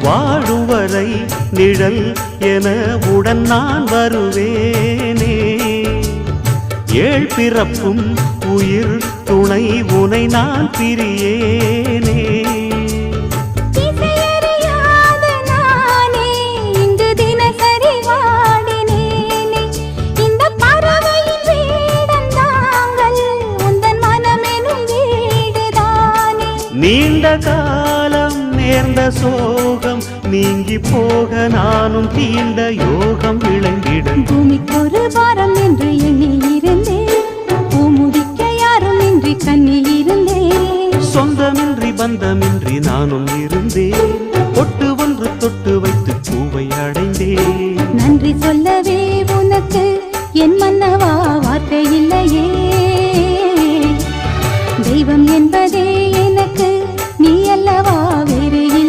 வாழும் வரை நிழல் என உடன் நான் வருவேனே. ஏழ் பிறப்பும் உயிர் துணை உனை நான் பிரியேனே. நீண்ட காலம் நேர்ந்த சோகம் நீங்கி போக நானும் தீண்ட யோகம் விளங்கிடும். பூமிக்கு ஒரு வாரம் என்று எண்ணி இருந்தேன், பூமுடிக்க யாரும் இன்றி கண்ணி இருந்தேன். சொந்தமின்றி பந்தமின்றி நானும் இருந்தேன், பொட்டு ஒன்று தொட்டு வைத்து பூவை அடைந்தேன். நன்றி சொல்லவே உனக்கு என் மன்னவா வார்த்தை இல்லையே. தெய்வம் என்பதே